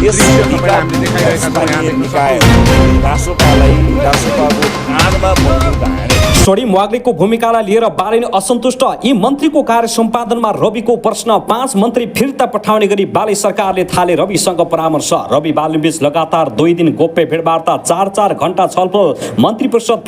यस निकाय राष्ट्रपाको काँधमा बन्दुक हाने छोडी म्वाग्लेको भूमिकालाई लिएर बालेन असन्तुष्ट। यी मन्त्रीको कार्य सम्पादनमा रविको प्रश्न। 5 मन्त्री फिर्ता पठाउने गरी बाले सरकारले थाले रविसँग परामर्श। रवि बालेबीच लगातार 2 दिन गोप्य भेटवार्ता, 4-4 घण्टा छलफल। मन्त्री परिषद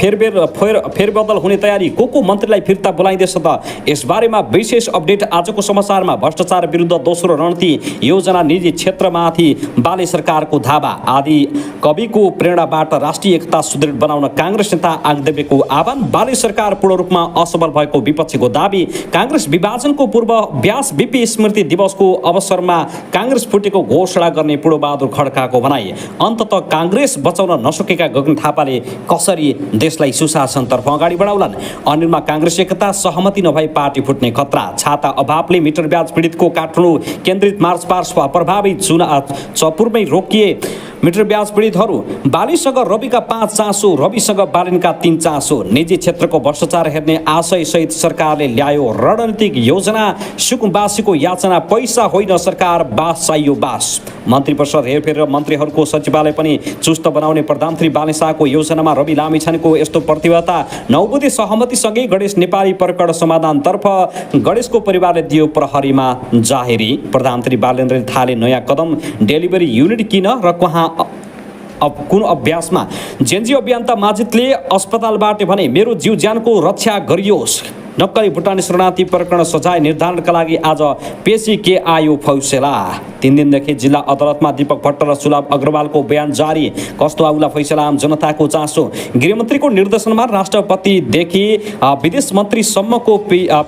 फेरबदल हुने तयारी। को मन्त्रीलाई फिर्ता बोलाइँदैछ त? यसबारेमा विशेष अपडेट आजको समाचारमा। भ्रष्टाचार विरुद्ध दोस्रो रणनीति योजना, निजी क्षेत्रमाथि बाले सरकारको धावा। आदि कविको प्रेरणाबाट राष्ट्रिय एकता सुदृढ बनाउन काङ्ग्रेस नेता आगदेवीको आह्वान। बाले सरकार पूर्ण रूपमा असफल भएको विपक्षीको दाबी। काङ्ग्रेस विभाजनको पूर्व व्यास बीपी स्मृति दिवसको अवसरमा काङ्ग्रेस फुटेको घोषणा गर्ने पूर्णबहादुर खड्काको भनाई। अन्ततः काङ्ग्रेस बचाउन नसकेका गगन थापाले कसरी देशलाई सुशासनतर्फ अगाडि बढाउलान्? अनिलमा काङ्ग्रेस एकता, सहमति नभई पार्टी फुट्ने खतरा। छाता अभावले मिटर ब्याज पीडितको काठमाडौँ केन्द्रित मार्चपास्ट प्रभावित चपुरमै रोकिए मिटर ब्याज पीडितहरू। बालीसँग रविका 5 चासो, रविसँग बालिनका 3 चासो। निजी क्षेत्रको भ्रष्टाचार हेर्ने आशयसहित सरकारले ल्यायो रणनीतिक योजना। सुकुम्बासीको याचना, पैसा होइन सरकार, बास चाहियो बास। मन्त्री परिषद हेरफेर र मन्त्रीहरूको सचिवालय पनि चुस्त बनाउने प्रधानमन्त्री बाले शाहको योजनामा रवि लामिछानेको यस्तो प्रतिबद्धता। 9 बुँदे सहमतिसँगै गणेश नेपाली प्रकट समाधानतर्फ गणेशको परिवारले दियो प्रहरीमा जाहेरी। प्रधानमन्त्री बालेन्द्रले थाले नयाँ कदम, डेलिभरी युनिट किन र कहाँ कुन अभ्यासमा? जेन्जी अभियन्ता माजिदले अस्पतालबाट भने मेरो जीव ज्यानको रक्षा गरियोस्। नक्कली भुटानी शरणार्थी प्रकरण सजाय निर्धारणका लागि आज पेशी के आयो फैसला। 3 दिनदेखि जिल्ला अदालतमा दीपक भट्ट र सुलभ अग्रवालको बयान जारी। कस्तो आउला फैसला, आम जनताको चासो। गृहमन्त्रीको निर्देशनमा राष्ट्रपतिदेखि विदेश मन्त्रीसम्मको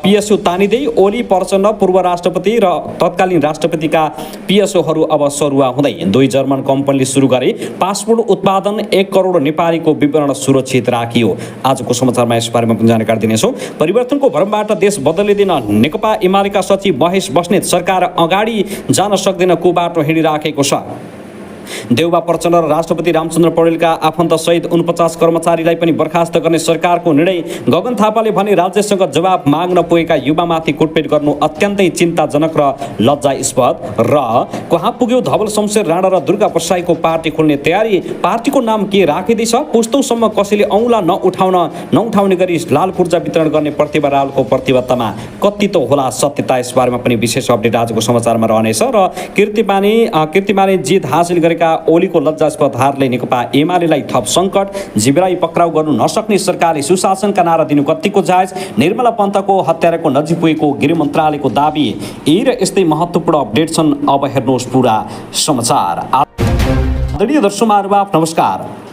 पिएसओ तानिँदै ओली प्रचण्ड, पूर्व राष्ट्रपति र तत्कालीन राष्ट्रपतिका पिएसओहरू अब सरुवा हुँदै। 2 जर्मन कम्पनीले सुरु गरे पासपोर्ट उत्पादन। 1 करोड नेपालीको विवरण सुरक्षित राखियो। आजको समाचारमा यसबारेमा पनि जानकारी दिनेछौँ। परिवर्तनको भरमबाट देश बदलिदिन नेकपा एमालेका सचिव महेश बस्नेत सरकार अगाडि जान सक्दैन को बाटो हिँडिराखेको छ। देउबा प्रचण्ड र राष्ट्रपति रामचन्द्र पौडेलका आफन्तसहित 49 कर्मचारीलाई पनि बर्खास्त गर्ने सरकारको निर्णय। गगन थापाले भने राज्यसँग जवाब माग्न पुगेका युवामाथि कुटपिट गर्नु अत्यन्तै चिन्ताजनक र लज्जास्पद। र कहाँ पुग्यो धवल शमशेर राणा र दुर्गा प्रसाईको पार्टी खोल्ने तयारी। पार्टीको नाम के राखिँदैछ? पुस्तौसम्म कसैले औँला नउठाउने गरी लाल पूर्जा वितरण गर्ने प्रतिभा रावलको प्रतिबद्धतामा कति त होला सत्यता? यसबारेमा पनि विशेष अपडेट आजको समाचारमा रहनेछ। र कीर्तिमाले जित हासिल गरेका ओलीको लज्जास्पद हारले नेकपा एमालेलाई थप सङ्कट। जीवलाई पक्राउ गर्नु नसक्ने सरकारले सुशासनका नारा दिनु कतिको जायज? निर्मला पन्तको हत्याराको नजिक पुगेको गृह मन्त्रालयको दाबी। यी र यस्तै महत्त्वपूर्ण अपडेट छन्। अब हेर्नुहोस् पुरा समाचार। आदरणीय दर्शक महानुभाव नमस्कार।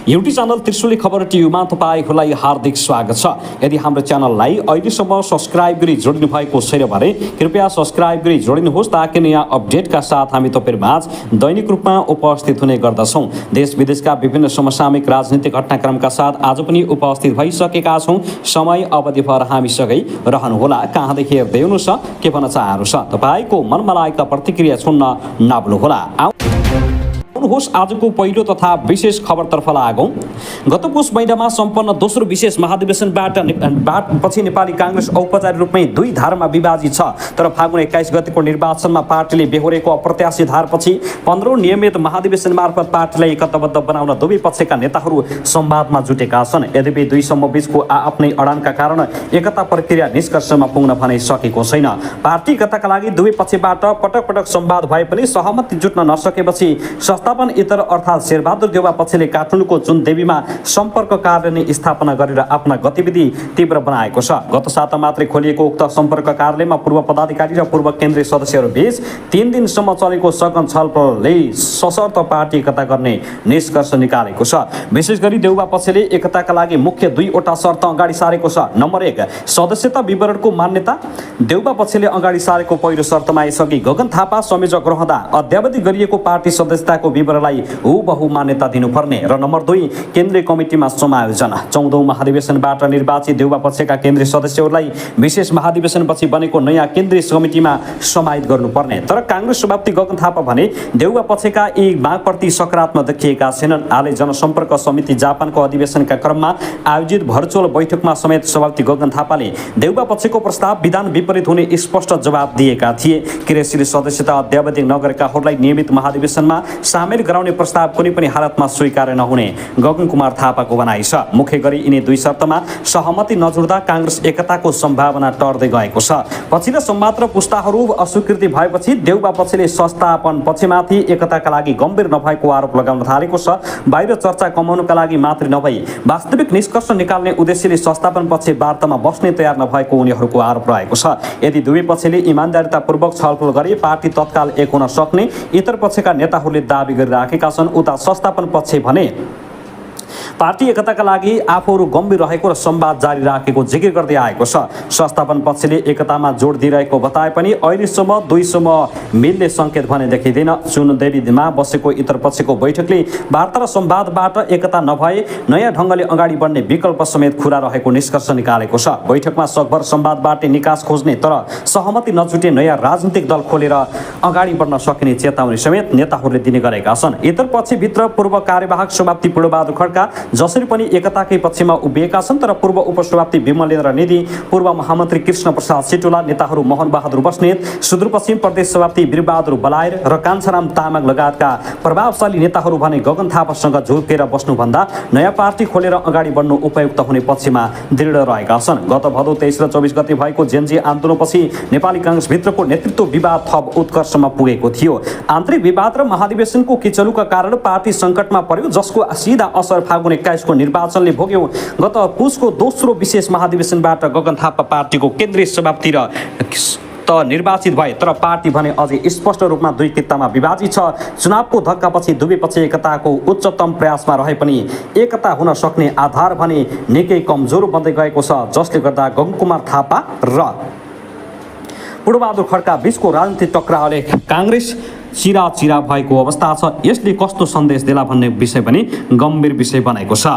युट्युब च्यानल त्रिशुली खबर टिभीमा तपाईँहरूलाई हार्दिक स्वागत छ। यदि हाम्रो च्यानललाई अहिलेसम्म सब्सक्राइब गरी जोडिनु भएको छैन भने कृपया सब्सक्राइब गरी जोडिनुहोस् ताकि नयाँ अपडेटका साथ हामी तपाईँहरूमाझ दैनिक रूपमा उपस्थित हुने गर्दछौँ। देश विदेशका विभिन्न समसामयिक राजनीतिक घटनाक्रमका साथ आज पनि उपस्थित भइसकेका छौँ। समय अवधिभर हामीसँगै रहनुहोला। कहाँदेखि हेर्दै हुनुहुन्छ, के भन्न चाहनुहुन्छ, तपाईँको मनमा लागेका प्रतिक्रिया सुन्न नभुल्नुहोला। आजको पहिलो तथा विशेष खबरतर्फ लागौं। गत पुष महिनामा सम्पन्न दोस्रो विशेष महाधिवेशनबाट पछि नेपाली काङ्ग्रेस औपचारिक रूपमै 2 धारमा विभाजित छ। तर फागुन 21 गतेको निर्वाचनमा पार्टीले बेहोरेको अप्रत्याशित हारपछि 15औं नियमित महाधिवेशन मार्फत पार्टीलाई एकताबद्ध बनाउन दुवै पक्षका नेताहरू संवादमा जुटेका छन्। यद्यपि 2 समूह बीचको आफ्नै अडानका कारण एकता प्रक्रिया निष्कर्षमा पुग्न भने सकेको छैन। पार्टी एकताका लागि दुवै पक्षबाट पटक पटक संवाद भए पनि सहमति जुट्न नसकेपछि इतर अर्थात् शेरबहादुर देउवा पक्षले काठमाडौँको जुनदेवीमा सम्पर्क कार्यालय स्थापना गरेर आफ्ना गतिविधि तीव्र बनाएको छ। गत साता मात्रै खोलिएको उक्त सम्पर्क कार्यालयमा पूर्व पदाधिकारी र पूर्व केन्द्रीय सदस्यहरू बीच 3 दिनसम्म चलेको सघन छलफलले सशर्त पार्टी एकता गर्ने निष्कर्ष निकालेको छ। विशेष गरी देउवा पक्षले एकताका लागि मुख्य 2 वटा शर्त अगाडि सारेको छ। नम्बर 1 सदस्यता विवरणको मान्यता। देउवा पक्षले अगाडि सारेको पहिलो शर्तमा यसअघि गगन थापा संयोजक रहँदा अद्यावधि गरिएको पार्टी सदस्यताको निर्भरलाई हुबहु मान्यता दिनुपर्ने। र नम्बर 2 केन्द्रीय कमिटीमा समायोजन। 14औं महाधिवेशनबाट निर्वाचित देउबा पक्षका केन्द्रीय सदस्यहरूलाई विशेष महाधिवेशनपछि बनेको नयाँ केन्द्रीय कमिटीमा समाहित गर्नुपर्ने। तर काङ्ग्रेस सभापति गगन थापा भने देउबा पक्षका यी मागप्रति सकारात्मक देखिएका छैनन्। हालै जनसम्पर्क समिति जापानको अधिवेशनका क्रममा आयोजित भर्चुअल बैठकमा समेत सभापति गगन थापाले देउबा पक्षको प्रस्ताव विधान विपरीत हुने स्पष्ट जवाब दिएका थिए। क्रियाशील सदस्यता अध्यावधि नगरेकाहरूलाई नियमित महाधिवेशनमा सामेल गराउने प्रस्ताव कुनै पनि हालतमा स्वीकार्य नहुने गगन कुमार थापाको भनाइ छ। मुख्य गरी यिनी दुई शर्तमा सहमति नजुड्दा काङ्ग्रेस एकताको सम्भावना टर्दै गएको छ। पछिल्लो संवाद र पुस्ताहरू अस्वीकृति भएपछि देउबा पक्षले संस्थापन पक्षमाथि एकताका लागि गम्भीर नभएको आरोप लगाउन थालेको छ। बाहिर चर्चा कमाउनका लागि मात्रै नभई वास्तविक निष्कर्ष निकाल्ने उद्देश्यले संस्थापन पक्ष वार्तामा बस्ने तयार नभएको उनीहरूको आरोप रहेको छ। यदि दुवै पक्षले इमानदारीतापूर्वक छलफल गरे पार्टी तत्काल एक हुन सक्ने इतर पक्षका नेताहरूले दाबी गरिराखेका छन्। उता संस्थापन पक्ष भने पार्टी एकताका लागि आफूहरू गम्भीर रहेको र संवाद जारी राखेको जिकिर गर्दै आएको छ। संस्थापन पक्षले एकतामा जोड दिइरहेको बताए पनि अहिलेसम्म दुईसम्म मिल्ने सङ्केत भने देखिँदैन। सुनदेवीमा बसेको इतर पक्षको बैठकले वार्ता र संवादबाट एकता नभए नयाँ ढङ्गले अगाडि बढ्ने विकल्प समेत खुला रहेको निष्कर्ष निकालेको छ। बैठकमा सकभर संवादबाट निकास खोज्ने तर सहमति नजुटे नयाँ राजनीतिक दल खोलेर अगाडि बढ्न सकिने चेतावनी समेत नेताहरूले दिने गरेका छन्। इतर पक्षभित्र पूर्व कार्यवाहक सभापति पूर्णबहादुर खड्का जसरी पनि एकताकै पक्षमा उभिएका छन्। तर पूर्व उपसभापति विमलेन्द्र निधि, पूर्व महामन्त्री कृष्ण प्रसाद सिटुला, नेताहरू मोहन बहादुर बस्नेत, सुदूरपश्चिम प्रदेश सभापति वीरबहादुर बलायर र कान्छाराम तामाङ लगायतका प्रभावशाली नेताहरू भने गगन थापासँग झुकेर बस्नुभन्दा नयाँ पार्टी खोलेर अगाडि बढ्नु उपयुक्त हुने पक्षमा दृढ रहेका छन्। गत भदौ 23 र 24 गते भएको जेनजी आन्दोलनपछि नेपाली काङ्ग्रेसभित्रको नेतृत्व विवाद थप उत्कर्षमा पुगेको थियो। आन्तरिक विवाद र महाधिवेशनको किचलुका कारण पार्टी सङ्कटमा पर्यो, जसको सीधा असर फागुन 21 को निर्वाचनले भोग्यो। गत पुसको दोस्रो विशेष महाधिवेशनबाट गगन थापा पार्टीको केन्द्रीय सभापति र निर्वाचित भए। तर पार्टी भने अझै स्पष्ट रूपमा दुई कित्तामा विभाजित छ। चुनावको धक्कापछि दुवै पक्ष एकताको उच्चतम प्रयासमा रहे पनि एकता हुन सक्ने आधार भने निकै कमजोर बन्दै गएको छ, जसले गर्दा गगन कुमार थापा र पूर्णबहादुर खड्का बीचको राजनीतिक टक्रावले काङ्ग्रेस चिरा भएको अवस्था छ। यसले कस्तो सन्देश देला भन्ने विषय पनि गम्भीर विषय बनेको छ।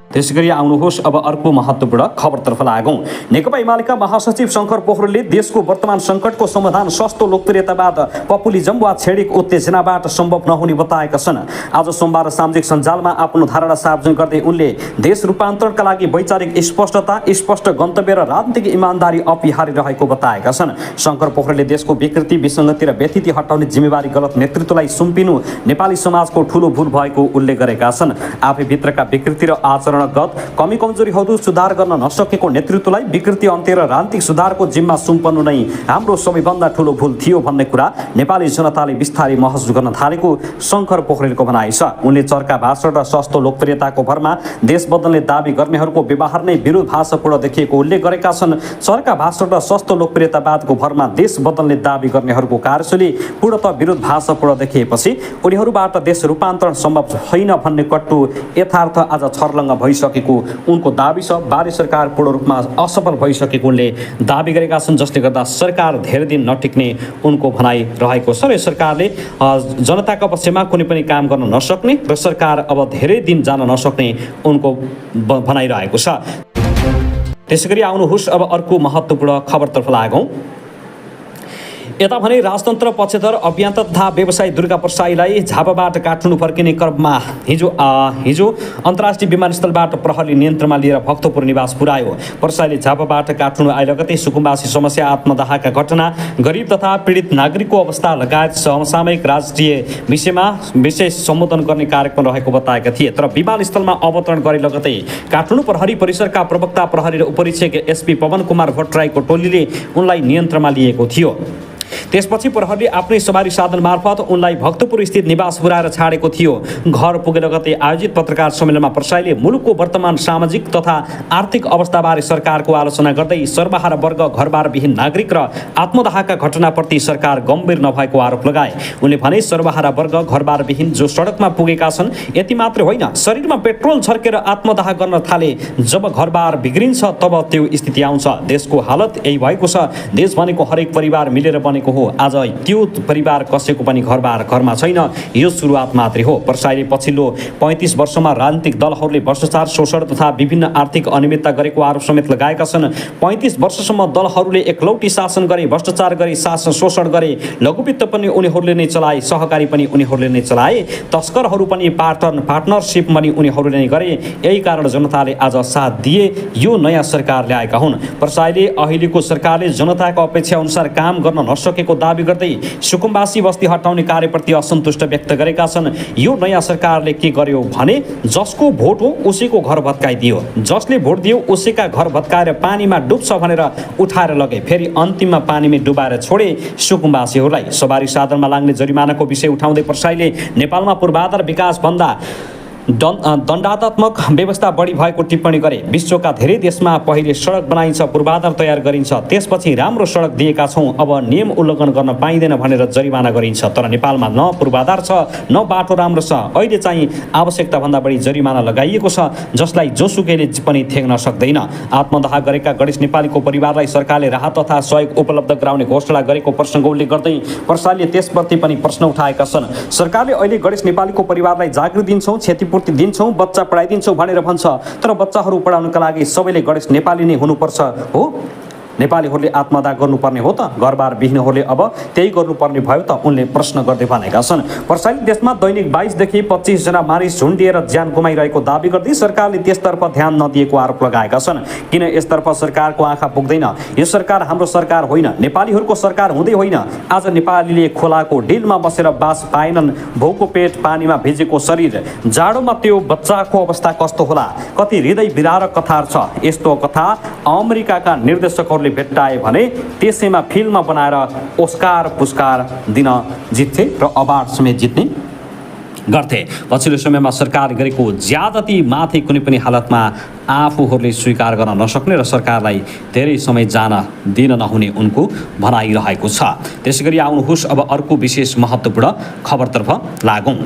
त्यसैगरी आउनुहोस् अब अर्को महत्त्वपूर्ण खबरतर्फ लागौं। नेकपा एमालेका महासचिव शङ्कर पोखरेलले देशको वर्तमान सङ्कटको समाधान सस्तो लोकप्रियतावाद, पपुलिजम वा छेडिक उत्तेजनाबाट सम्भव नहुने बताएका छन्। आज सोमबार सामाजिक सञ्जालमा आफ्नो धारणा सार्वजनिक गर्दै उनले देश रूपान्तरणका लागि वैचारिक स्पष्टता, स्पष्ट गन्तव्य र राजनीतिक इमानदारी अपरिहार्य रहेको बताएका छन्। शङ्कर पोखरेलले देशको विकृति, विसङ्गति र व्यथिति हटाउने जिम्मेवारी गलत नेतृत्वलाई सुम्पिनु नेपाली समाजको ठूलो भूल भएको उल्लेख गरेका छन्। आफैभित्रका विकृति र आचरण कमी कमजोरीहरू सुधार गर्न नसकेको नेतृत्वलाई विकृति अन्त्य र राजनीतिक सुधारको जिम्मा सुम्पनु नै हाम्रो सबैभन्दा ठूलो भूल थियो भन्ने कुरा नेपाली जनताले बिस्तारै महसुस गर्न थालेको शङ्कर पोखरेलको भनाइ छ। उनले चर्का भाषण र सस्तो लोकप्रियताको भरमा देश बदल्ने दाबी गर्नेहरूको व्यवहार नै विरोधाभासपूर्ण देखिएको उल्लेख गरेका छन्। चर्का भाषण र सस्तो लोकप्रियतावादको भरमा देश बदल्ने दाबी गर्नेहरूको कार्यशैली पूर्णतः विरोधाभासपूर्ण देखिएपछि उनीहरूबाट देश रूपान्तरण सम्भव छैन भन्ने कट्टु यथार्थ आज छर्लङ्ग भइसकेको उनको दाबी छ। बाली सरकार पूर्ण रूपमा असफल भइसकेको उनले दाबी गरेका छन्, जसले गर्दा सरकार धेरै दिन नटिक्ने उनको भनाइ रहेको छ। र सरकारले जनताका पक्षमा कुनै पनि काम गर्न नसक्ने र सरकार अब धेरै दिन जान नसक्ने उनको भनाइ रहेको छ। त्यसैगरी आउनुहोस् अब अर्को महत्त्वपूर्ण खबरतर्फ लागौं। यता भने राजतन्त्र पक्षधर अभियन्ता तथा व्यवसायी दुर्गा प्रसाईलाई झापाबाट काठमाडौँ फर्किने क्रममा हिजो अन्तर्राष्ट्रिय विमानस्थलबाट प्रहरीले नियन्त्रणमा लिएर भक्तपुर निवास पुर्यायो। प्रसाईले झापाबाट काठमाडौँ आए लगतै सुकुम्बासी समस्या, आत्मदाहका घटना, गरिब तथा पीडित नागरिकको अवस्था लगायत समसामयिक राष्ट्रिय विषयमा विशेष सम्बोधन गर्ने कार्यक्रम रहेको बताएका थिए। तर विमानस्थलमा अवतरण गरे लगतै काठमाडौँ प्रहरी परिसरका प्रवक्ता प्रहरी र उपरीक्षक एसपी पवन कुमार भट्टराईको टोलीले उनलाई नियन्त्रणमा लिएको थियो। त्यसपछि प्रहरीले आफ्नै सवारी साधन मार्फत उनलाई भक्तपुर स्थित निवास पुर्याएर छाडेको थियो। घर पुगे लगतै आयोजित पत्रकार सम्मेलनमा प्रसाईले मुलुकको वर्तमान सामाजिक तथा आर्थिक अवस्थाबारे सरकारको आलोचना गर्दै सर्वहारा वर्ग, घरबारविहीन नागरिक र आत्मदाहका घटनाप्रति सरकार गम्भीर नभएको आरोप लगाए। उनले भने सर्वहारा वर्ग, घरबारविहीन जो सडकमा पुगेका छन्, यति मात्र होइन, शरीरमा पेट्रोल छर्केर आत्मदाह गर्न थाले। जब घरबार बिग्रिन्छ तब त्यो स्थिति आउँछ। देशको हालत यही भएको छ। देश भनेको हरेक परिवार मिलेर बनेको हो। आज त्यो परिवार कसैको पनि घरमा छैन। यो सुरुवात मात्रै हो। प्रसाईले पछिल्लो 35 वर्षमा राजनीतिक दलहरूले भ्रष्टाचार, शोषण तथा विभिन्न आर्थिक अनियमितता गरेको आरोप समेत लगाएका छन्। 35 वर्षसम्म दलहरूले एकलौटी शासन गरे, भ्रष्टाचार गरे, शासन शोषण गरे, लघुवित्त पनि उनीहरूले नै चलाए, सहकारी पनि उनीहरूले नै चलाए, तस्करहरू पनि पार्टनरसिप पनि उनीहरूले नै गरे। यही कारण जनताले आज साथ दिए, यो नयाँ सरकार ल्याएका हुन्। प्रसाईले अहिलेको सरकारले जनताको अपेक्षा अनुसार काम गर्न नसकेको दाबी गर्दै सुकुम्बासी बस्ती हटाउने कार्यप्रति असन्तुष्ट व्यक्त गरेका छन्। यो नयाँ सरकारले के गर्यो भने जसको भोट हो उसैको घर भत्काइदियो, जसले भोट दियो उसैका घर भत्काएर पानीमा डुब्छ भनेर उठाएर लगे, फेरि अन्तिममा पानीमा डुबाएर छोडे सुकुम्बासीहरूलाई। सवारी साधनमा लाग्ने जरिमानाको विषय उठाउँदै प्रसाईले नेपालमा पूर्वाधार विकास भन्दा दण्डात्मक व्यवस्था बढी भएको टिप्पणी गरे। विश्वका धेरै देशमा पहिले सडक बनाइन्छ, पूर्वाधार तयार गरिन्छ, त्यसपछि राम्रो सडक दिएका छौँ, अब नियम उल्लङ्घन गर्न पाइँदैन भनेर जरिमाना गरिन्छ। तर नेपालमा न पूर्वाधार छ न बाटो राम्रो छ। अहिले चाहिँ आवश्यकताभन्दा बढी जरिमाना लगाइएको छ, जसलाई जोसुकैले पनि थ्याक्न सक्दैन। आत्मदाह गरेका गणेश नेपालीको परिवारलाई सरकारले राहत तथा सहयोग उपलब्ध गराउने घोषणा गरेको प्रसङ्ग उल्लेख गर्दै प्रसाईले त्यसप्रति पनि प्रश्न उठाएका छन्। सरकारले अहिले गणेश नेपालीको परिवारलाई जागिर दिन्छौँ, क्षतिपूर्ति दिन्छौँ, बच्चा पढाइदिन्छौँ भनेर भन्छ। तर बच्चाहरू पढाउनका लागि सबैले गणेश नेपाली नै हुनुपर्छ हो? नेपालीहरूले आत्मदाह गर्नुपर्ने हो त? घरबार विहीनहरूले अब त्यही गर्नुपर्ने भयो त? उनले प्रश्न गर्दै भनेका छन्। प्रसाईले देशमा दैनिक 22 देखि 25 जना मानिस झुन्डिएर ज्यान गुमाइरहेको दाबी गर्दै सरकारले त्यसतर्फ ध्यान नदिएको आरोप लगाएका छन्। किन यसतर्फ सरकारको आँखा पुग्दैन? यो सरकार हाम्रो सरकार होइन, नेपालीहरूको सरकार हुँदै होइन। आज नेपालीले खोलाको डिलमा बसेर बास पाएनन्, भोको पेट, पानीमा भिजेको शरीर, जाडोमा त्यो बच्चाको अवस्था कस्तो होला? कति हृदय विदारक कथा छ। यस्तो कथा अमेरिकाका निर्देशकहरूले भेट्टाए भने त्यसैमा फिल्म बनाएर ओस्कार पुरस्कार दिन जित्थे र अवार्ड समेत जित्ने गर्थे। पछिल्लो समयमा सरकार गरेको ज्यादती माथि कुनै पनि हालतमा आफूहरूले स्वीकार गर्न नसक्ने र सरकारलाई धेरै समय जान दिन नहुने उनको भनाइरहेको छ। त्यसैगरी आउनुहोस् अब अर्को विशेष महत्त्वपूर्ण खबरतर्फ लागौँ।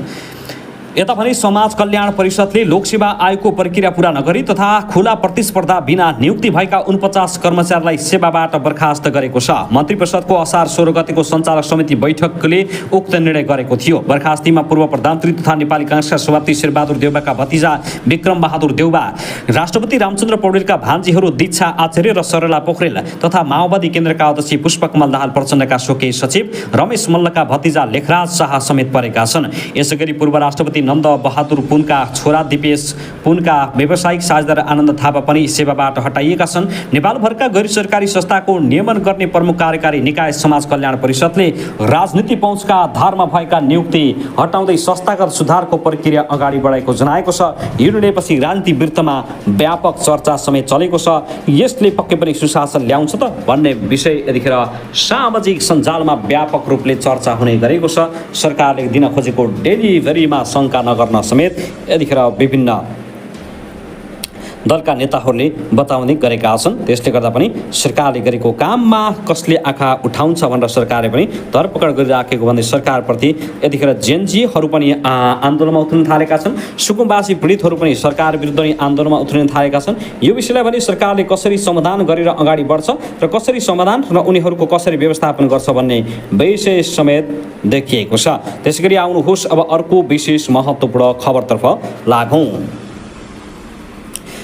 यता भने समाज कल्याण परिषदले लोकसेवा आयोगको प्रक्रिया पूरा नगरी तथा खुला प्रतिस्पर्धा बिना नियुक्ति भएका 49 कर्मचारीलाई सेवाबाट बर्खास्त गरेको छ। मन्त्री परिषदको असार 16 गतेको सञ्चालक समिति बैठकले उक्त निर्णय गरेको थियो। बर्खास्तीमा पूर्व प्रधानमन्त्री तथा नेपाली काङ्ग्रेसका सभापति शेरबहादुर देउवाका भतिजा विक्रम बहादुर देउवा, राष्ट्रपति रामचन्द्र पौडेलका भान्जीहरू दीक्षा आचार्य र सरला पोखरेल तथा माओवादी केन्द्रका अध्यक्ष पुष्पकमल दाहाल प्रचण्डका स्वकीय सचिव रमेश मल्लका भतिजा लेखराज शाह समेत परेका छन्। यसैगरी पूर्व राष्ट्रपति नन्द बहादुर पुनका छोरा दिपेश पुनका व्यावसायिक साझेदार आनन्द थापा पनि सेवाबाट हटाइएका छन्। नेपालभरका गैर सरकारी संस्थाको नियमन गर्ने प्रमुख कार्यकारी निकाय समाज कल्याण परिषदले राजनीति पहुँचका आधारमा भएका नियुक्ति हटाउँदै संस्थागत सुधारको प्रक्रिया अगाडि बढाएको जनाएको छ। यो निर्णयपछि राजनीति वृत्तमा व्यापक चर्चा समेत चलेको छ। यसले पक्कै पनि सुशासन ल्याउँछ त भन्ने विषय यतिखेर सामाजिक सञ्जालमा व्यापक रूपले चर्चा हुने गरेको छ। सरकारले दिन खोजेको डेलिभरीमा शङ्का नगर्न समेत यतिखेर विभिन्न दलका नेताहरूले बताउने गरेका छन्। त्यसले गर्दा पनि सरकारले गरेको काममा कसले आँखा उठाउँछ भनेर सरकारले पनि धरपकड गरिराखेको भन्दै सरकारप्रति यतिखेर जेनजीहरू पनि आन्दोलनमा उत्रन थालेका छन्। सुकुम्बासी पीडितहरू पनि सरकार विरुद्ध नै आन्दोलनमा उत्रन थालेका छन्। यो विषयलाई भने सरकारले कसरी समाधान गरेर अगाडि बढ्छ र कसरी समाधान र उनीहरूको कसरी व्यवस्थापन गर्छ भन्ने विषय समेत देखिएको छ। त्यसैगरी आउनुहोस् अब अर्को विशेष महत्त्वपूर्ण खबरतर्फ लागौँ।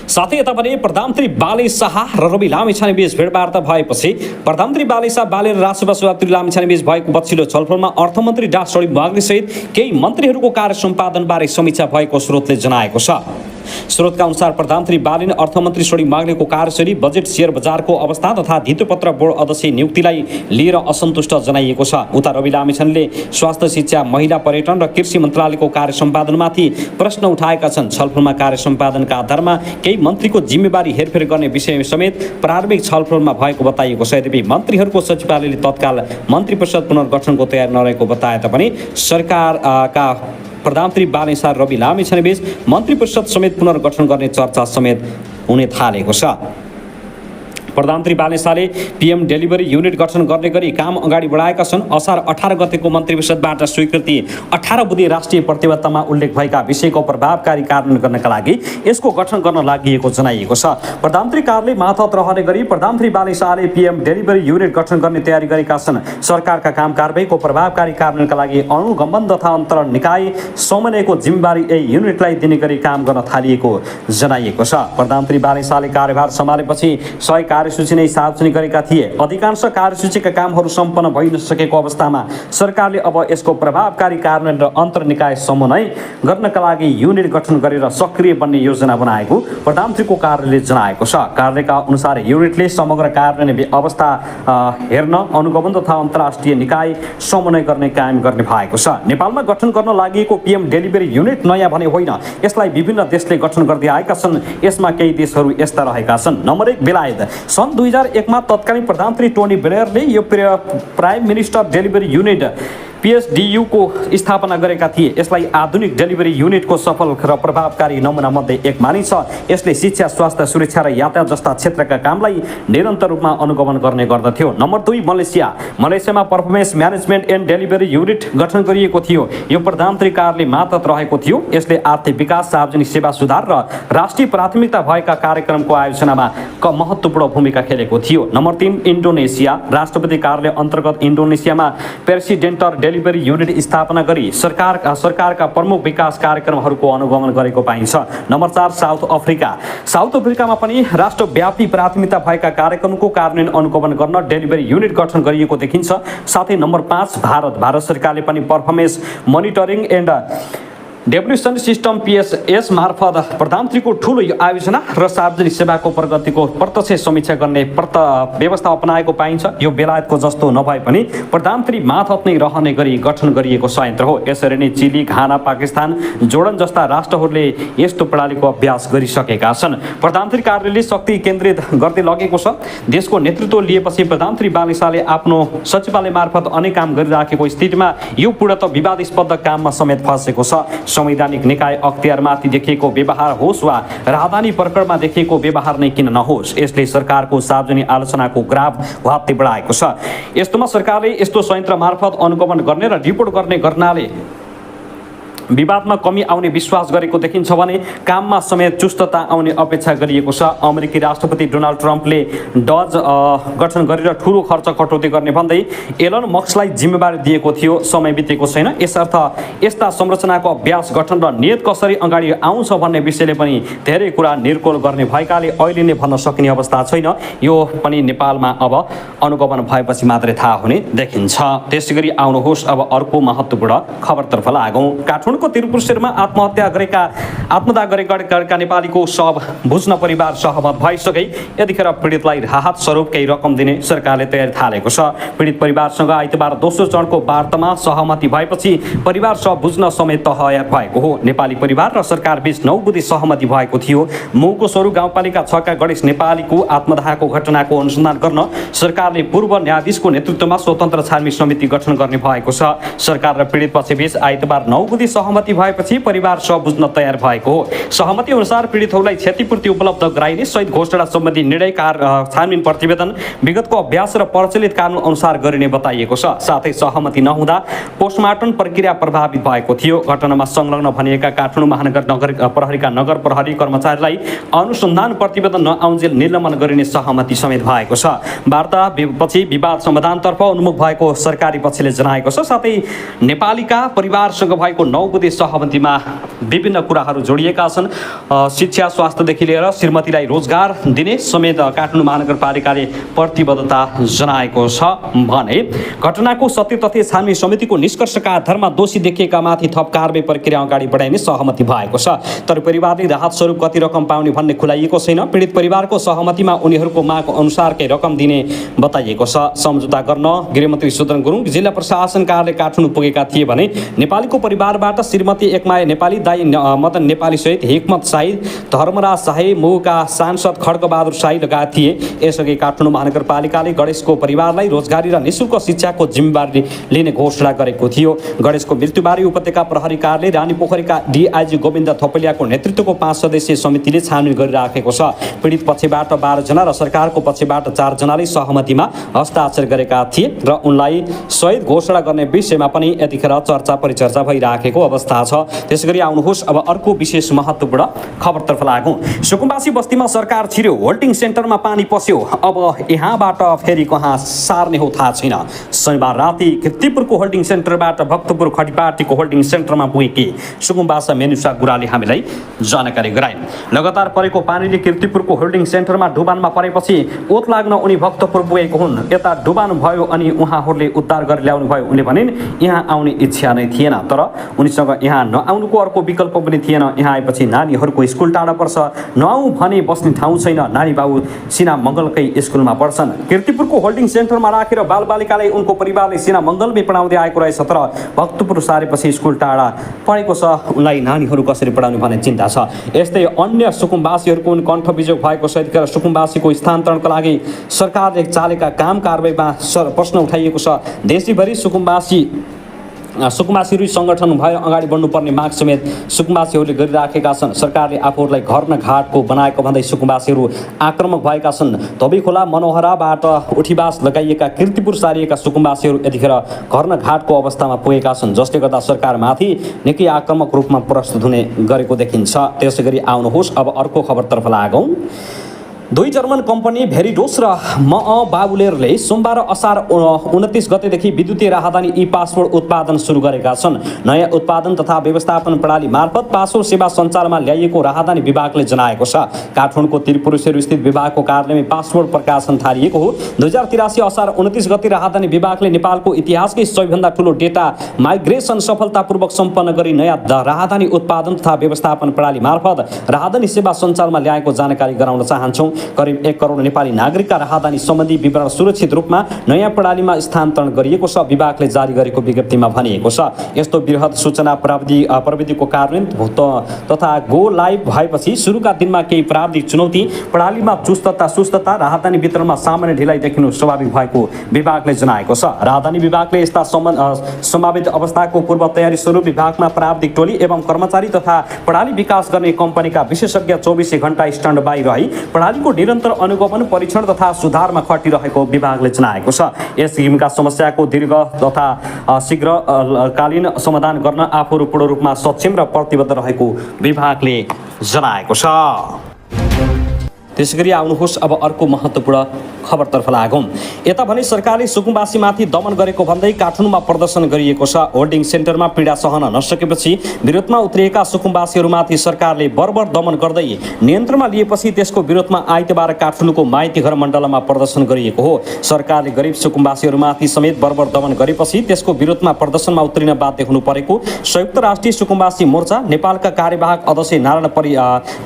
साथै यता भने प्रधानमन्त्री बाले शाह र रवि लामिछाने बीच भेटवार्ता भएपछि प्रधानमन्त्री बाले शाह बाले र राष्ट्रपति सभापति लामिछाने बीच भएको पछिल्लो छलफलमा अर्थमन्त्री डा शरीफ माग्ने सहित केही मन्त्रीहरूको कार्य सम्पादनबारे समीक्षा भएको स्रोतले जनाएको छ। स्रोतका अनुसार प्रधानमन्त्री बाले अर्थमन्त्री शरीफ माग्नेको कार्यशैली, बजेट, शेयर बजारको अवस्था तथा धितोपत्र बोर्ड अध्यक्ष नियुक्तिलाई लिएर असन्तुष्ट जनाइएको छ। उता रवि लामिछानेले स्वास्थ्य, शिक्षा, महिला, पर्यटन र कृषि मन्त्रालयको कार्य सम्पादनमाथि प्रश्न उठाएका छन्। छलफलमा कार्य सम्पादनका आधारमा केही मन्त्रीको जिम्मेवारी हेरफेर गर्ने विषय समेत प्रारम्भिक छलफलमा भएको बताइएको छ। यद्यपि मन्त्रीहरूको सचिवालयले तत्काल मन्त्री परिषद पुनर्गठनको तयारी नरहेको बताए तापनि सरकारका प्रधानमन्त्री बाले शाह रवि लामिछाने बीच मन्त्री परिषद समेत पुनर्गठन गर्ने चर्चा समेत हुने थालेको छ। प्रधानमन्त्री बाले शाहले पीएम डेलिभरी युनिट गठन गर्ने गरी काम अगाडि बढाएका छन्। असार 18 गतेको मन्त्री परिषदबाट स्वीकृति 18 बुँदे राष्ट्रिय प्रतिबद्धतामा उल्लेख भएका विषयको प्रभावकारी कार्यान्वयन गर्नका लागि यसको गठन गर्न लागि जनाइएको छ। प्रधानमन्त्री कार्यालय मातहत रहने गरी प्रधानमन्त्री बाले शाहले पीएम डेलिभरी युनिट गठन गर्ने तयारी गरेका छन्। सरकारका काम कारबाहीको प्रभावकारी कार्यान्वयनका लागि अनुगमन तथा अन्तरण निकाय समन्वयको जिम्मेवारी यही युनिटलाई दिने गरी काम गर्न थालिएको जनाइएको छ। प्रधानमन्त्री बाले शाहले कार्यभार सम्हालेपछि 100 कार्यसूची नै सार्वजनिक गरेका थिए। अधिकांश कार्यसूचीका कामहरू सम्पन्न भइ नसकेको अवस्थामा सरकारले अब यसको प्रभावकारी कार्यान्वयन र अन्तरण निकाय समन्वय गर्नका लागि युनिट गठन गरेर सक्रिय बन्ने योजना बनाएको प्रधानमन्त्रीको कार्यालयले जनाएको छ। कार्यालयका अनुसार युनिटले समग्र कार्यान्वयन अवस्था हेर्न अनुगमन तथा अन्तर्राष्ट्रिय निकाय समन्वय गर्ने काम गर्ने भएको छ। नेपालमा गठन गर्न लागि पीएम डेलिभरी युनिट नयाँ भने होइन, यसलाई विभिन्न देशले गठन गर्दै आएका छन्। यसमा केही देशहरू यस्ता रहेका छन्। नम्बर 1 बेलायत। सन् 2001 मा तत्कालीन प्रधानमन्त्री टोनी ब्लेयरले यो prime minister delivery unit PSDU को स्थापना गरेका थिए। यसलाई आधुनिक डेलिभरी युनिटको सफल र प्रभावकारी नमुना मध्ये एक मानिन्छ। यसले शिक्षा, स्वास्थ्य, सुरक्षा र यातायात जस्ता क्षेत्रका कामलाई निरन्तर रूपमा अनुगमन गर्ने गर्दथ्यो। Number 2 Malaysia. मलेसियामा performance management and delivery unit गठन गरिएको थियो। यो प्रधानमन्त्री कार्यालय मातहत रहेको थियो। यसले आर्थिक विकास, सार्वजनिक सेवा सुधार र राष्ट्रिय प्राथमिकता भएका कार्यक्रमको आयोजनामा महत्त्वपूर्ण भूमिका खेलेको थियो। नम्बर 3 इन्डोनेसिया। राष्ट्रपति कार्यालय अन्तर्गत इन्डोनेसियामा प्रेसिडेन्टल डेलिभरी युनिट स्थापना गरी सरकारका प्रमुख विकास कार्यक्रमहरूको अनुगमन गरेको पाइन्छ। Number 4 south Africa. साउथ अफ्रिकामा पनि राष्ट्रव्यापी प्राथमिकता भएका कार्यक्रमको कार्यान्वयन अनुगमन गर्न डेलिभरी युनिट गठन गरिएको देखिन्छ। साथै नम्बर 5 भारत। भारत सरकारले पनि performance monitoring and devolution system PSS मार्फत प्रधानमन्त्रीको ठुलो आयोजना र सार्वजनिक सेवाको प्रगतिको प्रत्यक्ष समीक्षा गर्ने व्यवस्था अपनाएको पाइन्छ। यो बेलायतको जस्तो नभए पनि प्रधानमन्त्री मातहत नै रहने गरी गठन गरिएको संयन्त्र हो। यसरी नै चिली, घाना, पाकिस्तान, जोर्डन जस्ता राष्ट्रहरूले यस्तो प्रणालीको अभ्यास गरिसकेका छन्। प्रधानमन्त्री कार्यालयले शक्ति केन्द्रित गर्दै लगेको छ। देशको नेतृत्व लिएपछि प्रधानमन्त्री बाले शाहले आफ्नो सचिवालय मार्फत अनेक काम गरिराखेको स्थितिमा यो पूर्णतः विवादास्पद काममा समेत फँसेको छ। संवैधानिक निकाय अख्तियारमाथि देखिएको व्यवहार होस् वा राजधानी प्रकरणमा देखिएको व्यवहार नै किन नहोस्, यसले सरकारको सार्वजनिक आलोचनाको ग्राफ वात्तै बढाएको छ। यस्तोमा सरकारले यस्तो संयन्त्र मार्फत अनुगमन गर्ने र रिपोर्ट गर्ने गर्नाले विवादमा कमी आउने विश्वास गरेको देखिन्छ भने काममा समेत चुस्तता आउने अपेक्षा गरिएको छ। अमेरिकी राष्ट्रपति डोनाल्ड ट्रम्पले डज गठन गरेर ठुलो खर्च कटौती गर्ने भन्दै एलन मस्कलाई जिम्मेवारी दिएको थियो। समय बितेको छैन। यसर्थ यस्ता संरचनाको अभ्यास, गठन र नियत कसरी अगाडि आउँछ भन्ने विषयले पनि धेरै कुरा निर्कोल गर्ने भएकाले अहिले नै भन्न सकिने अवस्था छैन। यो पनि नेपालमा अब अनुगमन भएपछि मात्रै थाहा हुने देखिन्छ। त्यसैगरी आउनुहोस् अब अर्को महत्त्वपूर्ण खबरतर्फ लागौँ। काठमाडौँ को तिरपुरसेरमा आत्मदाह गरेका नेपालीको शव बुझ्न परिवार सहमत भइसके यतिखेर पीडितलाई राहत स्वरूप केही रकम दिने सरकारले तयारी थालेको छ। पीडित परिवारसँग आइतबार दोस्रो चरणको वार्तामा सहमति भएपछि परिवार शव बुझ्न समेत तयार भएको हो। नेपाली परिवार र सरकार बीच 9 बुँदे सहमति भएको थियो। मौको स्वरूप गाउँपालिका 6 का गणेश नेपालीको आत्मदाहको घटनाको अनुसन्धान गर्न सरकारले पूर्व न्यायाधीशको नेतृत्वमा स्वतन्त्र छानबिन समिति गठन गर्ने भएको छ। सरकार र पीडित पक्षबीच आइतबार 9 बुँदे सहमति भएपछि परिवार शव बुझ्न तयार भएको हो। सहमति अनुसार पीडितहरूलाई क्षतिपूर्ति उपलब्ध गराइने सहित घोषणा सम्बन्धी निर्णय छानबिन प्रतिवेदन विगतको अभ्यास र प्रचलित कानुन अनुसार गरिने बताइएको छ। साथै सहमति नहुँदा पोस्टमार्टम प्रक्रिया प्रभावित भएको थियो। घटनामा संलग्न भनिएका काठमाडौँ महानगर प्रहरीका नगर प्रहरी कर्मचारीलाई अनुसन्धान प्रतिवेदन नआउन्जेल निलम्बन गरिने सहमति समेत भएको छ। वार्ता पछि विवाद समाधानतर्फ उन्मुख भएको सरकारी पक्षले जनाएको छ। साथै नेपालीका परिवारसँग भएको 9 बुँदे सहमतिमा विभिन्न कुराहरू जोडिएका छन्। शिक्षा, स्वास्थ्यदेखि लिएर श्रीमतीलाई रोजगार दिने समेत काठमाडौँ महानगरपालिकाले प्रतिबद्धता जनाएको छ भने घटनाको सत्य तथ्य छानबिन समितिको निष्कर्षका आधारमा दोषी देखिएका माथि थप कारबाही प्रक्रिया अगाडि बढाइने सहमति भएको छ। तर परिवारले राहत स्वरूप कति रकम पाउने भन्ने खुलाइएको छैन। पीडित परिवारको सहमतिमा उनीहरूको माग अनुसारकै रकम दिने बताइएको छ। सम्झौता गर्न गृहमन्त्री सुदन गुरुङ जिल्ला प्रशासन कार्यालय काठमाडौँ पुगेका थिए भने नेपालीको परिवारबाट श्रीमती एकमाया नेपाली, दाई मदन नेपाली सहित हिक्मत शाही, धर्मराज शाही, मुका सांसद खड्गबहादुर शाही लगायत थिए। यसअघि काठमाडौँ महानगरपालिकाले गणेशको परिवारलाई रोजगारी र निःशुल्क शिक्षाको जिम्मेवारी लिने घोषणा गरेको थियो। गणेशको मृत्युबारे उपत्यका प्रहरी कार्यालय रानीपोखरीका डिआइजी गोविन्द थपलियाको नेतृत्वको 5 सदस्यीय समितिले छानबिन गरिराखेको छ। पीडित पक्षबाट 12 जना र सरकारको पक्षबाट 4 जनाले सहमतिमा हस्ताक्षर गरेका थिए र उनलाई शहीद घोषणा गर्ने विषयमा पनि यतिखेर चर्चा परिचर्चा भइराखेको अवस्था छ। त्यसैगरी आउनुहोस् अब अर्को विशेष महत्त्वपूर्ण खबरतर्फ लागौँ। सुकुम्बासी बस्तीमा सरकार छिर्यो, होल्डिङ सेन्टरमा पानी पस्यो, अब यहाँबाट फेरि कहाँ सार्ने हो थाहा छैन। शनिबार राति कीर्तिपुरको होल्डिङ सेन्टरबाट भक्तपुर खटिपाटीको होल्डिङ सेन्टरमा पुगेकी सुकुम्बासा मेनुसा गुराले हामीलाई जानकारी गराइन्। लगातार परेको पानीले कीर्तिपुरको होल्डिङ सेन्टरमा डुबानमा परेपछि ओत लाग्न उनी भक्तपुर पुगेको हुन्। यता डुबान भयो अनि उहाँहरूले उद्धार गरी ल्याउनु भयो। उनले भनिन् यहाँ आउने इच्छा नै थिएन, तर उनीसँग यहाँ नआउनुको अर्को विकल्प पनि थिएन। यहाँ आएपछि नानीहरूको स्कुल टाढा पर्छ, नआउँ भने बस्ने ठाउँ छैन। नानी बाबु सिना मङ्गलकै स्कुलमा पढ्छन्। कीर्तिपुरको होल्डिङ सेन्टरमा राखेर बालबालिकालाई उनको परिवारले सिना मङ्गलमै पढाउँदै आएको रहेछ, तर भक्तपुर सारेपछि स्कुल टाढा पढेको छ। उनलाई नानीहरू कसरी पढाउने भन्ने चिन्ता छ। यस्तै अन्य सुकुम्बासीहरूको कण्ठबिजोग भएको छ। यतिखेर सुकुम्बासीको स्थानान्तरणका लागि सरकारले चालेका काम कारबाहीमा प्रश्न उठाइएको छ। देशैभरि सुकुम्बासीहरू सङ्गठन भएर अगाडि बढ्नुपर्ने माग समेत सुकुम्बासीहरूले गरिराखेका छन्। सरकारले आफूहरूलाई घर न घाटको बनाएको भन्दै सुकुम्बासीहरू आक्रामक भएका छन्। धोबीखोला मनोहराबाट उठीवास लगाइएका कीर्तिपुर सारिएका सुकुम्बासीहरू यतिखेर घर न घाटको अवस्थामा पुगेका छन्, जसले गर्दा सरकारमाथि निकै आक्रामक रूपमा प्रस्तुत हुने गरेको देखिन्छ। त्यसै गरी आउनुहोस् अब अर्को खबरतर्फ लागौँ। 2 जर्मन कम्पनी भेरिडोस र बाबुलेरले सोमबार असार 29 गतेदेखि विद्युतीय राहदानी ई पासपोर्ट उत्पादन सुरु गरेका छन्। नयाँ उत्पादन तथा व्यवस्थापन प्रणाली मार्फत पासपोर्ट सेवा सञ्चालनमा ल्याइएको राहदानी विभागले जनाएको छ। काठमाडौँको त्रिपुरेश्वर स्थित विभागको कार्यालयमा पासपोर्ट प्रकाशन थालिएको हो। 2083 असार 29 गते राहदानी विभागले नेपालको इतिहासकै सबैभन्दा ठूलो डेटा माइग्रेसन सफलतापूर्वक सम्पन्न गरी नयाँ राहदानी उत्पादन तथा व्यवस्थापन प्रणाली मार्फत राहदानी सेवा सञ्चालनमा ल्याएको जानकारी गराउन चाहन्छौँ। करिब 1 करोड नेपाली नागरिकका राहदानी सम्बन्धी विवरण सुरक्षित रूपमा नयाँ प्रणालीमा स्थानान्तरण गरिएको छ, विभागले जारी गरेको विज्ञप्तिमा भनिएको छ। यस्तो बृहत सूचना प्रविधिको कार्यान्वयन तथा गो लाइभ भएपछि सुरुका दिनमा केही प्राविधिक चुनौती, प्रणालीमा सुस्तता राहदानी वितरणमा सामान्य ढिलाइ देखिनु स्वाभाविक भएको विभागले जनाएको छ। राहदानी विभागले यस्ता सम्भावित अवस्थाको पूर्व तयारी स्वरूप विभागमा प्राविधिक टोली एवं कर्मचारी तथा प्रणाली विकास गर्ने कम्पनीका विशेषज्ञ 24 घण्टा स्ट्यान्ड बाई रही प्रणालीको निरन्तर अनुगमन, परीक्षण तथा सुधारमा खटिरहेको विभागले जनाएको छ। यस किसिमका समस्याको दीर्घ तथा शीघ्रकालीन समाधान गर्न आफूहरू पूर्ण रूपमा सक्षम र प्रतिबद्ध रहेको विभागले जनाएको छ। त्यसैगरी आउनुहोस् अब अर्को महत्त्वपूर्ण खबरतर्फ लागौँ। यता भने सरकारले सुकुम्बासीमाथि दमन गरेको भन्दै काठमाडौँमा प्रदर्शन गरिएको छ। होल्डिङ सेन्टरमा पीडा सहन नसकेपछि विरोधमा उत्रिएका सुकुम्बासीहरूमाथि सरकारले बर्बर दमन गर्दै नियन्त्रणमा लिएपछि त्यसको विरोधमा आइतबार काठमाडौँको माइतीघर मण्डलमा प्रदर्शन गरिएको हो। सरकारले गरिब सुकुम्बासीहरूमाथि समेत बर्बर दमन गरेपछि त्यसको विरोधमा प्रदर्शनमा उत्रिन बाध्य हुनु परेको संयुक्त राष्ट्रिय सुकुम्बासी मोर्चा नेपालका कार्यवाहक अध्यक्ष नारायण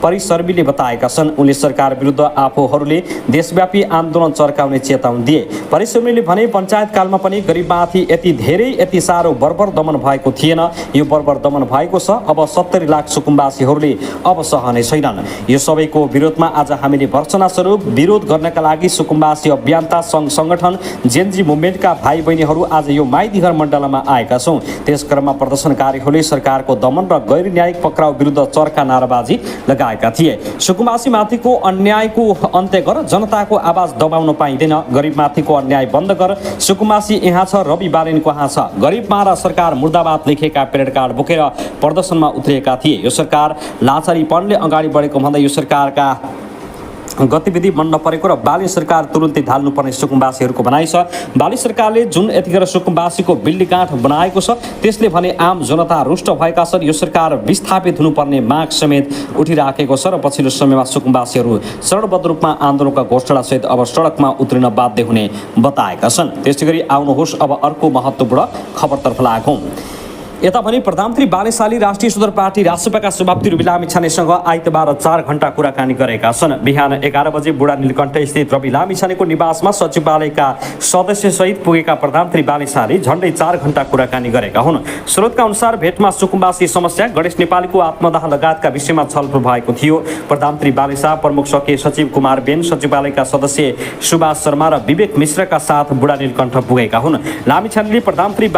परिसर्बीले बताएका छन्। उनले सरकार विरुद्ध आफूहरूले देशव्यापी आन्दोलन चर्काउने चेतावनी दिए। परिसर्बीले भने पञ्चायतकालमा पनि गरिबमाथि यति साह्रो बर्बर दमन भएको थिएन। यो बर्बर दमन भएको छ। अब 70 लाख सुकुम्बासीहरूले अब सहने छैनन्। यो सबैको विरोधमा आज हामीले भर्सना स्वरूप विरोध गर्नका लागि सुकुम्बासी अभियन्ता सङ्घ सङ्गठन जेनजी मुभमेन्टका भाइ बहिनीहरू आज यो माइतीघर मण्डलमा आएका छौँ। त्यस क्रममा प्रदर्शनकारीहरूले सरकारको दमन र गैर न्यायिक पक्राउ विरुद्ध चर्का नाराबाजी लगाएका थिए। सुकुम्बासीमाथिको अन्यायको अन्त्य गर, जनताको आवाज दबाउन पाइँदैन, गरिबमाथिको अन्याय बन्द गर, सुकुम्बासी यहाँ छ, रवि बालेन कहाँ छ, गरिबमा र सरकार मुर्दाबाद लेखेका पेरेड कार्ड बोकेर प्रदर्शनमा उत्रिएका थिए। यो सरकार लाचारीपनले अगाडि बढेको भन्दै यो सरकारका गतिविधि बन्न परेको र बाली सरकार तुरुन्तै ढाल्नुपर्ने सुकुम्बासीहरूको भनाइ छ। बाली सरकारले जुन यतिखेर सुकुम्बासीको बिल्डीगाँठ बनाएको छ त्यसले भने आम जनता रुष्ट भएका छन्। यो सरकार विस्थापित हुनुपर्ने माग समेत उठिराखेको छ र पछिल्लो समयमा सुकुम्बासीहरू चरणबद्ध रूपमा आन्दोलनका घोषणासहित अब सडकमा उत्रिन बाध्य हुने बताएका छन्। त्यसै गरी आउनुहोस् अब अर्को महत्त्वपूर्ण खबरतर्फ लागौँ। यता भने प्रधानमन्त्री बालेशाली राष्ट्रिय सुधार पार्टी रासपाका सभापति रवि लामिछानेसँग आइतबार 4 घण्टा कुराकानी गरेका छन्। बिहान 11 बजे बुढा नीलकण्ठ स्थित रवि लामिछानेको निवासमा सचिवालयका सदस्यसहित पुगेका प्रधानमन्त्री बालेशाली झण्डै 4 घण्टा कुराकानी गरेका हुन्। स्रोतका अनुसार भेटमा सुकुम्बासी समस्या, गणेश नेपालीको आत्मदाह लगायतका विषयमा छलफल भएको थियो। प्रधानमन्त्री बालेशाह, प्रमुख सचिव सचिव कुमार बेन, सचिवालयका सदस्य सुभाष शर्मा र विवेक मिश्रका साथ बुढा नीलकण्ठ पुगेका हुन्। लामिछानेले प्रधानमन्त्री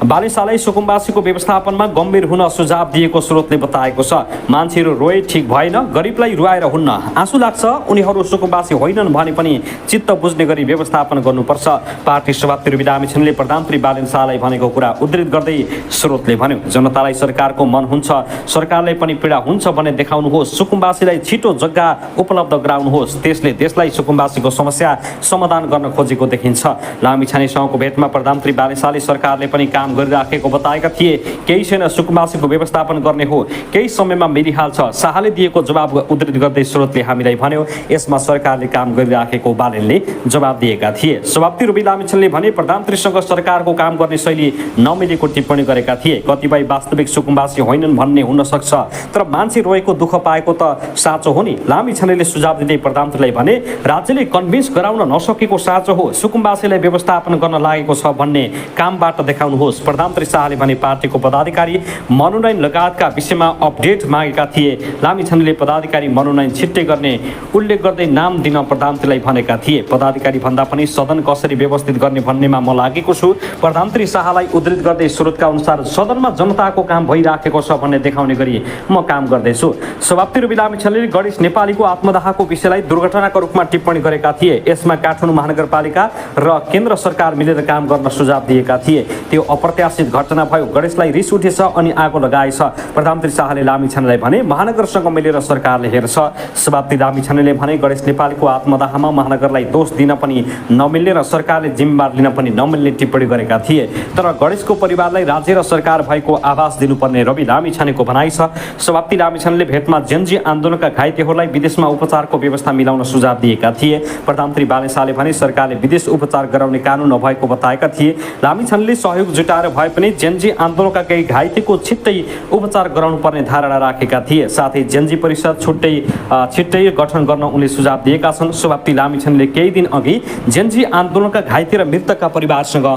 बालेशाहलाई सुकुम्बासीको व्यवस्थापनमा गम्भीर हुन सुझाव दिएको स्रोतले बताएको छ। मान्छेहरू रोए ठिक भएन, गरिबलाई रुवाएर हुन्न, आँसु लाग्छ, उनीहरू सुकुम्बासी होइनन् भने पनि चित्त बुझ्ने गरी व्यवस्थापन गर्नुपर्छ। पार्टी सभापति रवि लामिछानेले प्रधानमन्त्री बालेशाहलाई भनेको कुरा उद्धृत गर्दै स्रोतले भन्यो, जनतालाई सरकारको मन हुन्छ, सरकारलाई पनि पीडा हुन्छ भने देखाउनुहोस्, सुकुम्बासीलाई छिटो जग्गा उपलब्ध गराउनुहोस्, त्यसले देशलाई सुकुम्बासीको समस्या समाधान गर्न खोजेको देखिन्छ। लामिछानेसँगको भेटमा प्रधानमन्त्री बालेशाहले सरकारले पनि काम गरिराखेको बताएका थिए। केही छैन, सुकुम्बासीको व्यवस्थापन गर्ने हो, केही समयमा मिलिहाल्छ। शाहले दिएको जवाब उद्धृत गर्दै स्रोतले हामीलाई भन्यो, यसमा सरकारले काम गरिराखेको बालेनले जवाब दिएका थिए। सभापति रवि लामिछानेले भने प्रधानमन्त्रीसँग सरकारको काम गर्ने शैली नमिलेको टिप्पणी गरेका थिए। कतिपय वास्तविक सुकुम्बासी होइनन् भन्ने हुन सक्छ, तर मान्छे रोएको दुःख पाएको त साँचो हो नि। लामिछानेले सुझाव दिँदै प्रधानमन्त्रीलाई भने, राज्यले कन्भिन्स गराउन नसकेको साँचो हो, सुकुम्बासीलाई व्यवस्थापन गर्न लागेको छ भन्ने कामबाट देखाउनुहोस्। प्रधानमन्त्री शाहले भने पार्टीको पदाधिकारी मनोनयन लगायतका विषयमा अपडेट मागेका थिए। लामिछानेले पदाधिकारी मनोनयन छिट्टै गर्ने उल्लेख गर्दै नाम दिन प्रधानमन्त्रीलाई भनेका थिए। पदाधिकारी भन्दा पनि सदन कसरी व्यवस्थित गर्ने भन्नेमा म लागेको छु। प्रधानमन्त्री शाहलाई उद्धृत गर्दै स्रोतका अनुसार सदनमा जनताको काम भइराखेको छ भन्ने देखाउने गरी म काम गर्दैछु। सभापति रवि लामिछानेले गणेश नेपालीको आत्मदाहको विषयलाई दुर्घटनाको रूपमा टिप्पणी गरेका थिए। यसमा काठमाडौँ महानगरपालिका र केन्द्र सरकार मिलेर काम गर्न सुझाव दिएका थिए। त्यो अप्रत्याशित घटना भयो, गणेशलाई रिस उठेछ अनि आगो लगाएछ। प्रधानमन्त्री शाहले लामिछानेलाई भने महानगरसँग मिलेर सरकारले हेर्छ। सभापति लामिछानेले भने गणेश नेपालीको आत्मदाहमा महानगरलाई दोष दिन पनि नमिल्ने र सरकारले जिम्मेवार लिन पनि नमिल्ने टिप्पणी गरेका थिए। तर गणेशको परिवारलाई राज्य र सरकार भएको आभास दिनुपर्ने रवि लामिछानेको भनाइ छ। सभापति लामिछानेले भेटमा जेनजी आन्दोलनका घाइतेहरूलाई विदेशमा उपचारको व्यवस्था मिलाउन सुझाव दिएका थिए। प्रधानमन्त्री बालेशाहले भने सरकारले विदेश उपचार गराउने कानुन नभएको बताएका थिए। लामिछानेले सहयोग जुटाएर भए पनि जेनजी आन्दोलनका केही घाइतेको छिट्टै उपचार गराउनु पर्ने धारणा राखेका थिए। साथै जेनजी परिषद छिट्टै गठन गर्न उनले सुझाव दिएका छन्। सभापति लामिछानेले केही दिन अघि जेनजी आन्दोलनका घाइते र मृतकका परिवारसँग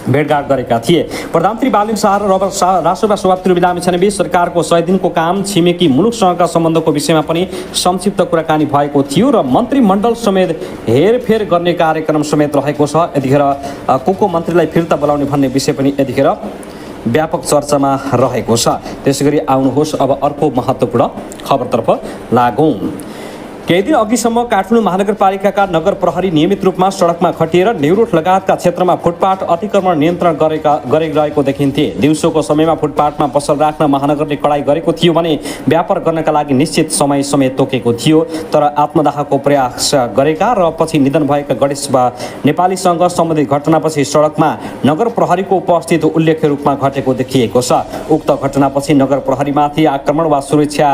भेटघाट गरेका थिए। प्रधानमन्त्री बालेशाह र राष्ट्रसभा सभापति रवि लामिछानेबीच सरकारको 100 दिनको काम, छिमेकी मुलुकसँगका सम्बन्धको विषयमा पनि संक्षिप्त कुराकानी भएको थियो र मन्त्रीमण्डल समेत हेरफेर गर्ने कार्यक्रम समेत रहेको छ। यतिखेर को मन्त्रीलाई फिर्ता बोलाउने भन्ने विषय पनि यतिखेर व्यापक चर्चामा रहेको छ। त्यसैगरी आउनुहोस् अब अर्को महत्त्वपूर्ण खबरतर्फ लागौँ। केही दिन अघिसम्म काठमाडौँ महानगरपालिकाका नगर प्रहरी नियमित रूपमा सडकमा खटिएर नेउरोड लगायतका क्षेत्रमा फुटपाथ अतिक्रमण नियन्त्रण गरिरहेको देखिन्थे। दिउँसोको समयमा फुटपाथमा पसल राख्न महानगरले कडाई गरेको थियो भने व्यापार गर्नका लागि निश्चित समय समेत तोकेको थियो। तर आत्मदाहको प्रयास गरेका र पछि निधन भएका गणेश नेपालीसँग सम्बन्धित घटनापछि सडकमा नगर प्रहरीको उपस्थिति उल्लेख्य रूपमा घटेको देखिएको छ। उक्त घटनापछि नगर प्रहरीमाथि आक्रमण वा सुरक्षा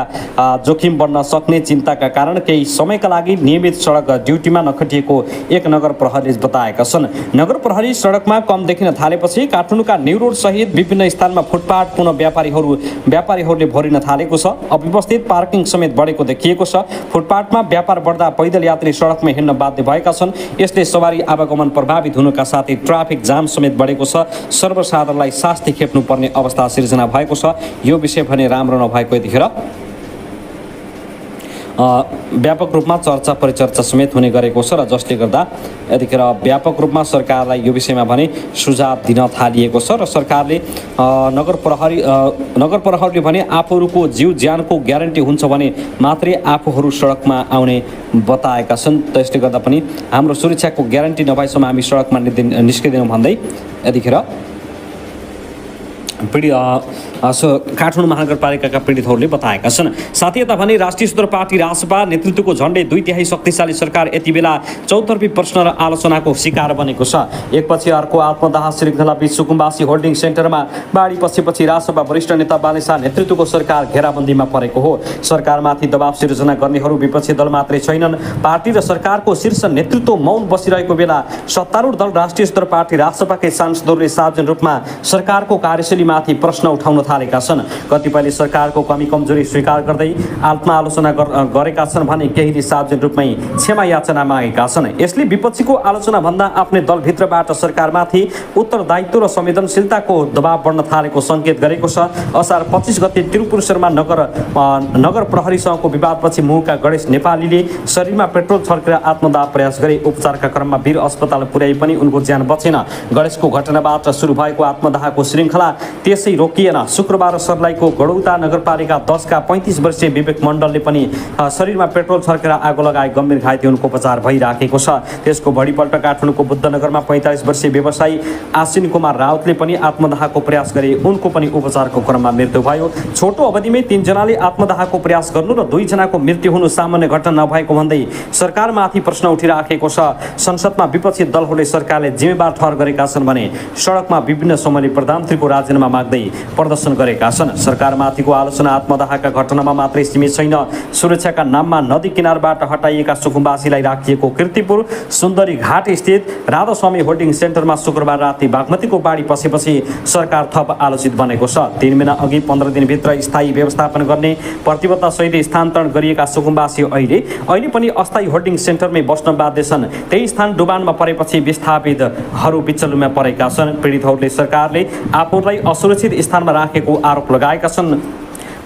जोखिम बन्न सक्ने चिन्ताका कारण केही समयका लागि नियमित सडक ड्युटीमा नखटिएको एक नगर प्रहरीले बताएका छन्। नगर प्रहरी सडकमा कम देखिन थालेपछि काठमाडौँका न्यू रोड सहित विभिन्न स्थानमा फुटपाथ पुनः व्यापारीहरूले भरिन थालेको छ। अव्यवस्थित पार्किङ समेत बढेको देखिएको छ। फुटपाथमा व्यापार बढ्दा पैदल यात्री सडकमा हिँड्न बाध्य भएका छन्। यसले सवारी आवागमन प्रभावित हुनुका साथै ट्राफिक जाम समेत बढेको छ। सर्वसाधारणलाई शास्ति खेप्नुपर्ने अवस्था सिर्जना भएको छ। यो विषय भने राम्रो नभएको यतिखेर व्यापक रूपमा चर्चा परिचर्चा समेत हुने गरेको छ र जसले गर्दा यतिखेर व्यापक रूपमा सरकारलाई यो विषयमा भने सुझाव दिन थालिएको छ र सरकारले नगर प्रहरीले भने आफूहरूको जीव ज्यानको ग्यारेन्टी हुन्छ भने मात्रै आफूहरू सडकमा आउने बताएका छन्। त्यसले गर्दा पनि हाम्रो सुरक्षाको ग्यारेन्टी नभएसम्म हामी सडकमा निस्किँदैनौँ भन्दै यतिखेर काठमाडौँ महानगरपालिकाका पीडितहरूले बताएका छन्। साथै यता भने राष्ट्रिय स्वतन्त्र पार्टी रासपा नेतृत्वको झण्डै 2/3 शक्तिशाली सरकार यति बेला चौतर्फी प्रश्न र आलोचनाको शिकार बनेको छ। एकपछि अर्को आत्मदाह श्रृङ्खलाबीच सुकुम्बासी होल्डिङ सेन्टरमा बाढी पसेपछि रासपा वरिष्ठ नेता बाले शाह नेतृत्वको सरकार घेराबन्दीमा परेको हो। सरकारमाथि दबाव सिर्जना गर्नेहरू विपक्षी दल मात्रै छैनन्, पार्टी र सरकारको शीर्ष नेतृत्व मौन बसिरहेको बेला सत्तारूढ दल राष्ट्रिय स्तरीय पार्टी रासपाकै सांसदहरूले सार्वजनिक रूपमा सरकारको कार्यशैलीमाथि प्रश्न उठाउन थालेका छन्। कतिपयले सरकारको कमी कमजोरी स्वीकार गर्दै आत्मआलोचना गरेका छन् भने केहीले सार्वजनिक रूपमै क्षमा याचना मागेका छन्। यसले विपक्षीको आलोचना भन्दा आफ्नै दलभित्रबाट सरकारमाथि उत्तरदायित्व र संवेदनशीलताको दबाव बढ्न थालेको सङ्केत गरेको छ। असार 25 गते त्रिपुर शर्मा नगर प्रहरीसँगको विवादपछि मुहुका गणेश नेपालीले शरीरमा पेट्रोल छर्केर आत्मदाह प्रयास गरे। उपचारका क्रममा वीर अस्पताल पुर्याए पनि उनको ज्यान बचेन। गणेशको घटनाबाट सुरु भएको आत्मदाहको श्रृङ्खला त्यसै रोकिएन। शुक्रबार सर्लाहीको गडौता नगरपालिका 10 का 35 वर्षीय विवेक मण्डलले पनि शरीरमा पेट्रोल छर्केर आगो लगाए। गम्भीर घाइते उनको उपचार भइराखेको छ। त्यसको भोलिपल्ट काठमाडौँको बुद्धनगरमा 45 वर्षीय व्यवसायी आशिन कुमार राउतले पनि आत्मदाहको प्रयास गरे। उनको पनि उपचारको क्रममा मृत्यु भयो। छोटो अवधिमै 3 जनाले आत्मदाहको प्रयास गर्नु र 2 जनाको मृत्यु हुनु सामान्य घटना नभएको भन्दै सरकारमाथि प्रश्न उठिराखेको छ। संसदमा विपक्षी दलहरूले सरकारले जिम्मेवार ठहर गरेका छन् भने सडकमा विभिन्न समूहले प्रधानमन्त्रीको राजीनामा माग्दै प्रदर्शन गरेका छन्। सरकारमाथिको आलोचना आत्मदाहका घटनामा मात्रै सीमित छैन। सुरक्षाका नाममा नदी किनारबाट हटाइएका सुकुम्बासीलाई राखिएको कीर्तिपुर सुन्दरी घाट स्थित राधास्वामी होल्डिङ सेन्टरमा शुक्रबार राति बागमतीको बाढी पसेपछि सरकार थप आलोचित बनेको छ। 3 महिना अघि 15 दिनभित्र स्थायी व्यवस्थापन गर्ने प्रतिबद्धतासहित स्थानान्तरण गरिएका सुकुम्बासी अहिले पनि अस्थायी होल्डिङ सेन्टरमै बस्न बाध्य छन्। त्यही स्थान डुबानमा परेपछि विस्थापितहरू विचलनमा परेका छन्। पीडितहरूले सरकारले आफूलाई असुरक्षित स्थानमा राखेको आरोप लगाएका छन्।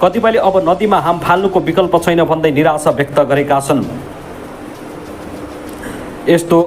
कतिपयले अब नदीमा हाम फाल्नुको विकल्प छैन भन्दै निराशा व्यक्त गरेका छन्। यस्तो